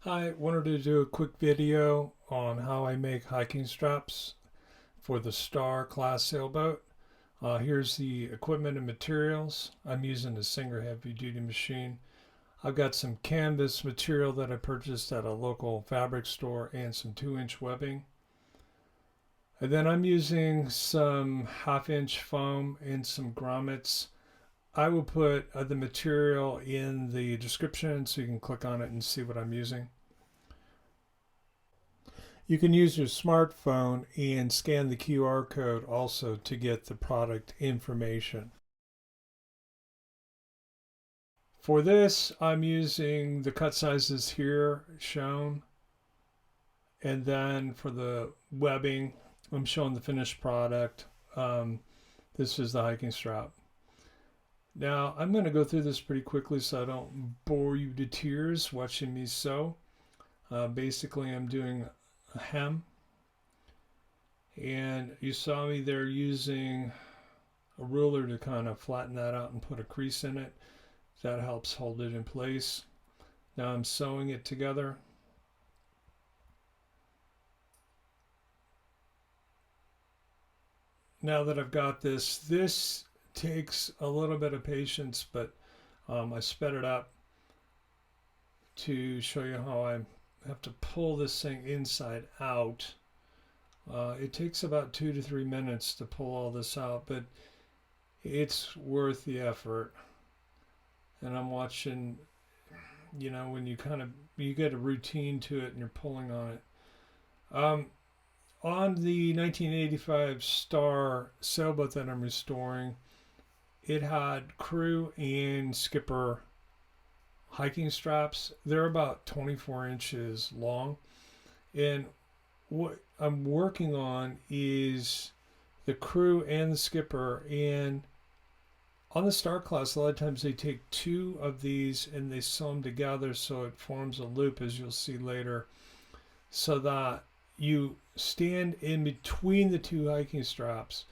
I wanted to do a quick video on how I make hiking straps for the Star class sailboat. Here's the equipment and materials. I'm using a Singer heavy duty machine. I've got some canvas material that I purchased at a local fabric store and some 2-inch webbing. And then I'm using some 1/2 inch foam and some grommets. I will put the material in the description so you can click on it and see what I'm using. You can use your smartphone and scan the QR code also to get the product information. For this, I'm using the cut sizes here shown. And then for the webbing, I'm showing the finished product. This is the hiking strap. Now, I'm going to go through this pretty quickly so I don't bore you to tears watching me sew. Basically, I'm doing a hem, and you saw me there using a ruler to kind of flatten that out and put a crease in it. That helps hold it in place. Now I'm sewing it together. Now that I've got this takes a little bit of patience, but I sped it up to show you how I have to pull this thing inside out. It takes about 2 to 3 minutes to pull all this out, but it's worth the effort. And I'm watching, when you get a routine to it and you're pulling on it. On the 1985 Star sailboat that I'm restoring, it had crew and skipper hiking straps. They're about 24 inches long. And what I'm working on is the crew and the skipper. And on the Star class, a lot of times they take 2 of these and they sew them together so it forms a loop, as you'll see later, so that you stand in between the 2 hiking straps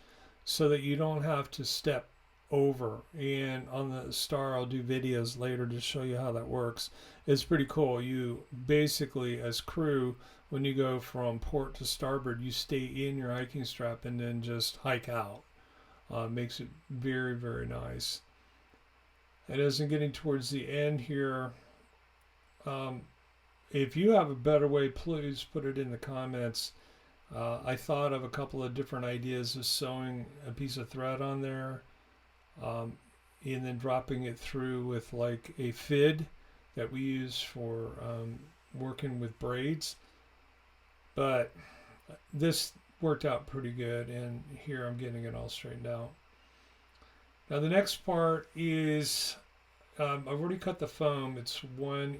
so that you don't have to step over. And on the Star, I'll do videos later to show you how that works. It's pretty cool. You basically, as crew, when you go from port to starboard, you stay in your hiking strap and then just hike out. Makes it very, very nice. And as I'm getting towards the end here, if you have a better way, please put it in the comments. I thought of a couple of different ideas of sewing a piece of thread on there, and then dropping it through with like a fid that we use for working with braids. But this worked out pretty good, and here I'm getting it all straightened out. Now the next part is I've already cut the foam. It's 2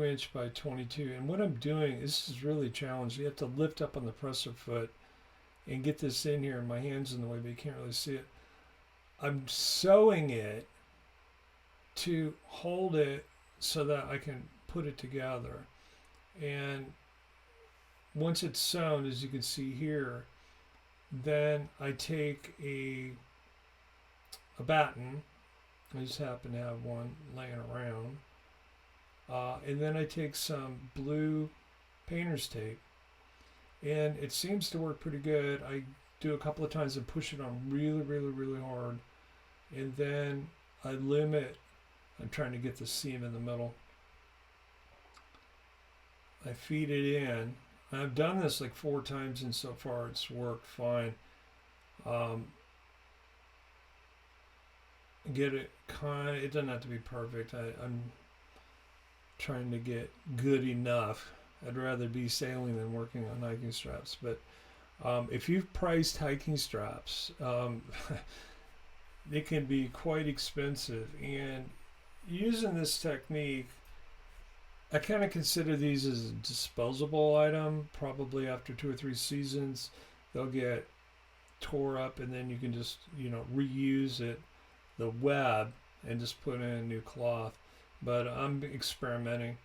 inch by 22. And what I'm doing, this is really challenging. You have to lift up on the presser foot and get this in here, and my hand's in the way, but you can't really see it. I'm sewing it to hold it so that I can put it together. And once it's sewn, as you can see here, then I take a batten. I just happen to have one laying around. And then I take some blue painter's tape. And it seems to work pretty good. I do a couple of times and push it on really, really, really hard. And then I loom it. I'm trying to get the seam in the middle. I feed it in. I've done this like 4 times, and so far it's worked fine. Get it it doesn't have to be perfect. I'm trying to get good enough. I'd rather be sailing than working on hiking straps. But if you've priced hiking straps, they can be quite expensive. And using this technique, I kind of consider these as a disposable item. Probably after 2 or 3 seasons, they'll get tore up, and then you can just reuse it, the web, and just put in a new cloth. But I'm experimenting.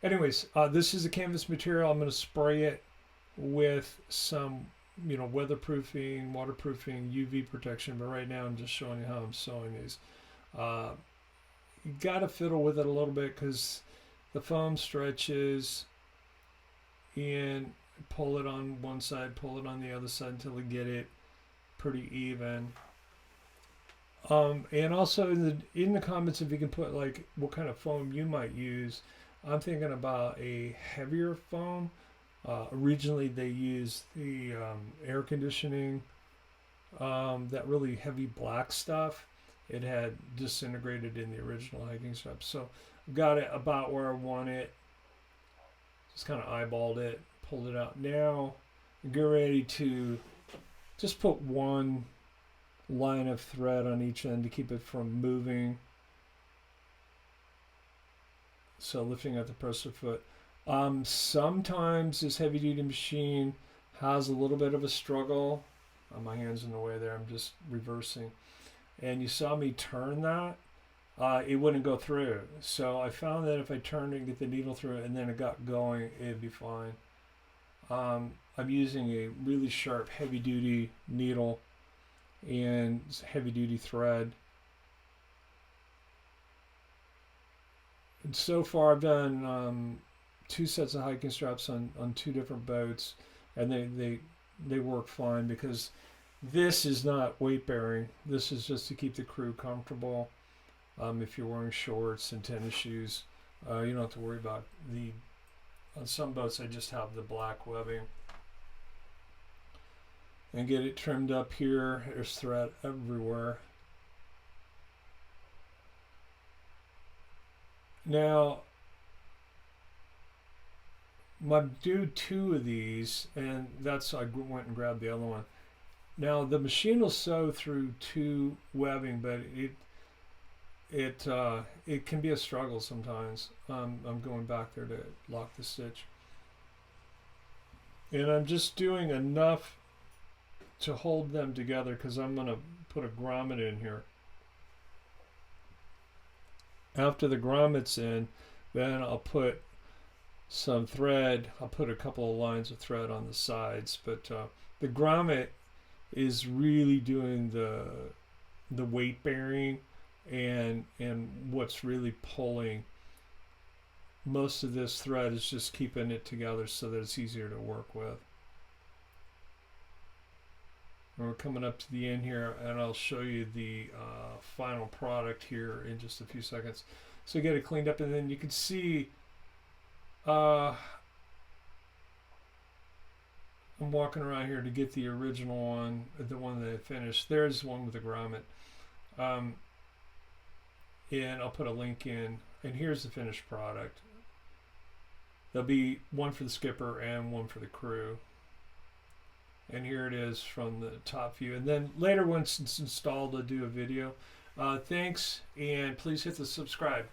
Anyways, this is a canvas material. I'm going to spray it with some weatherproofing, waterproofing, UV protection. But right now I'm just showing you how I'm sewing these. You got to fiddle with it a little bit because the foam stretches, and pull it on one side, pull it on the other side until we get it pretty even. And also in the comments, if you can put like what kind of foam you might use. I'm thinking about a heavier foam. Originally, they used the air conditioning, that really heavy black stuff. It had disintegrated in the original hiking strap. So I've got it about where I want it. Just kind of eyeballed it, pulled it out. Now I'm getting ready to just put one line of thread on each end to keep it from moving. So lifting out the presser foot. Sometimes this heavy duty machine has a little bit of a struggle. My hand's in the way there. I'm just reversing. And you saw me turn that. It wouldn't go through. So I found that if I turned it and get the needle through it and then it got going, it'd be fine. I'm using a really sharp heavy duty needle and heavy duty thread. And so far I've done 2 sets of hiking straps on 2 different boats, and they work fine because this is not weight bearing. This is just to keep the crew comfortable. If you're wearing shorts and tennis shoes, you don't have to worry about on some boats I just have the black webbing. And get it trimmed up here. There's thread everywhere. Now, I do 2 of these, and that's I went and grabbed the other one. Now the machine will sew through 2 webbing, but it can be a struggle sometimes. I'm going back there to lock the stitch, and I'm just doing enough to hold them together because I'm going to put a grommet in here. After the grommet's in, then I'll put some thread. I'll put a couple of lines of thread on the sides, but the grommet is really doing the weight bearing and what's really pulling. Most of this thread is just keeping it together so that it's easier to work with. And we're coming up to the end here, and I'll show you the final product here in just a few seconds. So get it cleaned up, and then you can see I'm walking around here to get the original one, the one that I finished. There's one with the grommet. And I'll put a link in, and here's the finished product. There'll be one for the skipper and one for the crew. And here it is from the top view. And then later, once it's installed, I'll do a video. Thanks, and please hit the subscribe.